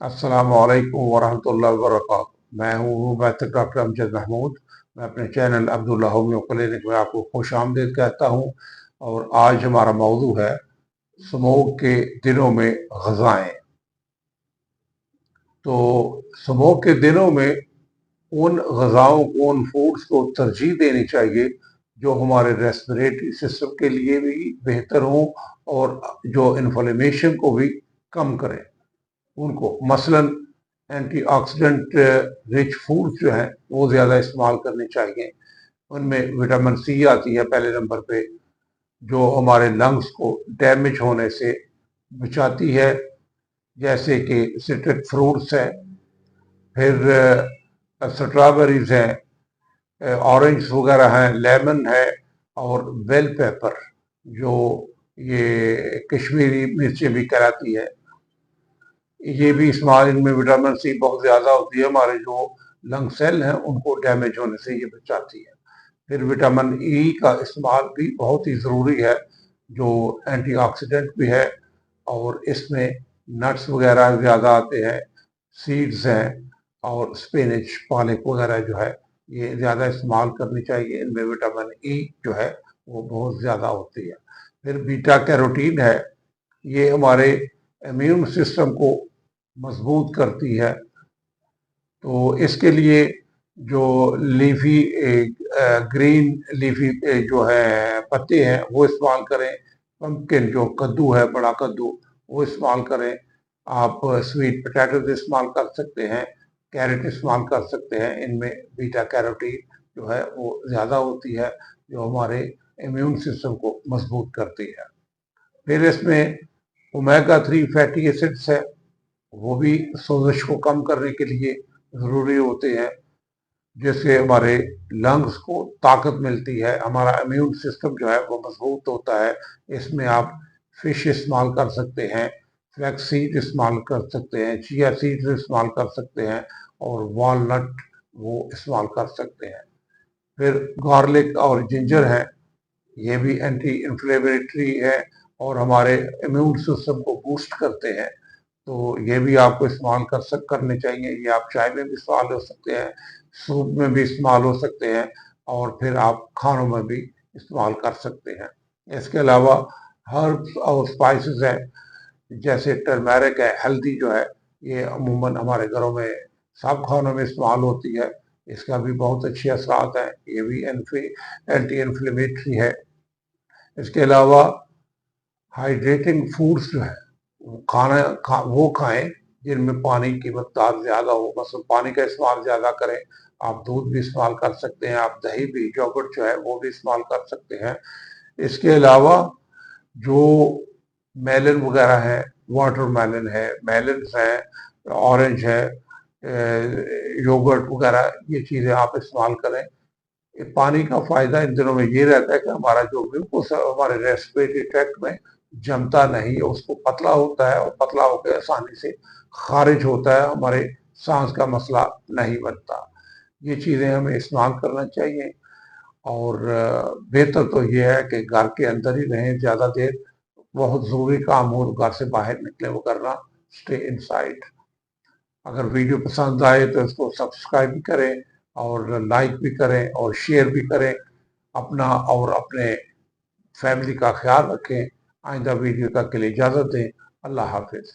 अस्सलामुअलैकुम वरहमतुल्लाहि वबरकातुहू। मैं हूँ होम्योपैथिक डॉक्टर अमजद महमूद। मैं अपने चैनल अब्दुल्ला होम्यो क्लिनिक में आपको खुश आमदीद कहता हूँ। और आज हमारा मौजू है स्मोक के दिनों में ग़िज़ाएँ। तो स्मोक के दिनों में उन ग़िज़ाओं को, उन फूड्स को तरजीह देनी चाहिए जो हमारे रेस्पिरेटरी सिस्टम के लिए भी बेहतर हों और जो इन्फ्लेमेशन को भी कम करें। उनको मसलन एंटीऑक्सीडेंट रिच फूड्स जो हैं वो ज़्यादा इस्तेमाल करने चाहिए। उनमें विटामिन सी आती है पहले नंबर पे, जो हमारे लंग्स को डैमेज होने से बचाती है। जैसे कि सिट्रिक फ्रूट्स हैं, फिर स्ट्रॉबेरीज हैं, ऑरेंज वगैरह हैं, लेमन है, और बेल पेपर जो ये कश्मीरी मिर्चें भी कहलाती है, ये भी इस्तेमाल, इनमें विटामिन सी बहुत ज़्यादा होती है। हमारे जो लंग सेल हैं उनको डैमेज होने से ये बचाती है। फिर विटामिन ई का इस्तेमाल भी बहुत ही ज़रूरी है, जो एंटीऑक्सीडेंट भी है, और इसमें नट्स वगैरह ज़्यादा आते हैं, सीड्स हैं, और स्पिनच, पालक वगैरह जो है ये ज़्यादा इस्तेमाल करनी चाहिए। इनमें विटामिन ई जो है वो बहुत ज़्यादा होती है। फिर बीटा कैरोटीन है, ये हमारे इम्यून सिस्टम को मजबूत करती है। तो इसके लिए जो लीफी ग्रीन लीफी जो है पत्ते हैं वो इस्तेमाल करें। पम्पकिन जो कद्दू है, बड़ा कद्दू, वो इस्तेमाल करें। आप स्वीट पोटैटोज इस्तेमाल कर सकते हैं, कैरेट इस्तेमाल कर सकते हैं। इनमें बीटा कैरोटीन जो है वो ज़्यादा होती है, जो हमारे इम्यून सिस्टम को मजबूत करती है। फिर इसमें ओमेगा 3 फैटी एसिड्स है, वो भी सोजिश को कम करने के लिए ज़रूरी होते हैं, जिससे हमारे लंग्स को ताकत मिलती है, हमारा इम्यून सिस्टम जो है वो मजबूत होता है। इसमें आप फिश इस्तेमाल कर सकते हैं, फ्लैक्स सीड इस्तेमाल कर सकते हैं, चिया सीड्स इस्तेमाल कर सकते हैं, और वॉलनट वो इस्तेमाल कर सकते हैं। फिर गार्लिक और जिंजर है, ये भी एंटी इन्फ्लेमेटरी है और हमारे इम्यून सिस्टम को बूस्ट करते हैं। तो ये भी आपको इस्तेमाल करने चाहिए। ये आप चाय में भी इस्तेमाल हो सकते हैं, सूप में भी इस्तेमाल हो सकते हैं, और फिर आप खानों में भी इस्तेमाल कर सकते हैं। इसके अलावा हर्ब्स और स्पाइसेस हैं, जैसे टर्मेरिक है, हल्दी जो है, ये अमूमन हमारे घरों में सब खानों में इस्तेमाल होती है। इसका भी बहुत अच्छे असरात हैं, ये भी एंटी इन्फ्लेमेटरी है। इसके अलावा हाइड्रेटिंग फूड्स जो है वो खाएं जिनमें पानी की मकदार ज़्यादा हो। बस पानी का इस्तेमाल ज़्यादा करें। आप दूध भी इस्तेमाल कर सकते हैं, आप दही भी, योगर्ट जो है वो भी इस्तेमाल कर सकते हैं। इसके अलावा जो मेलन वगैरह है, वाटरमेलन है, मेलन्स हैं, ऑरेंज है, योगर्ट वगैरह, ये चीज़ें आप इस्तेमाल करें। पानी का फायदा इन दिनों में ये रहता है कि हमारा जो ग्लूकोज हमारे रेस्पिरेटरी ट्रैक्ट में जमता नहीं है, उसको पतला होता है, और पतला होकर आसानी से खारिज होता है, हमारे सांस का मसला नहीं बनता। ये चीज़ें हमें इस्तेमाल करना चाहिए। और बेहतर तो ये है कि घर के अंदर ही रहें ज़्यादा देर। बहुत ज़रूरी काम हो तो घर से बाहर निकले, वो करना, स्टे इनसाइड। अगर वीडियो पसंद आए तो इसको सब्सक्राइब भी करें, और लाइक भी करें, और शेयर भी करें। अपना और अपने फैमिली का ख्याल रखें। आइंदा वीडियो तक के लिए इजाज़त दें। अल्लाह हाफिज़।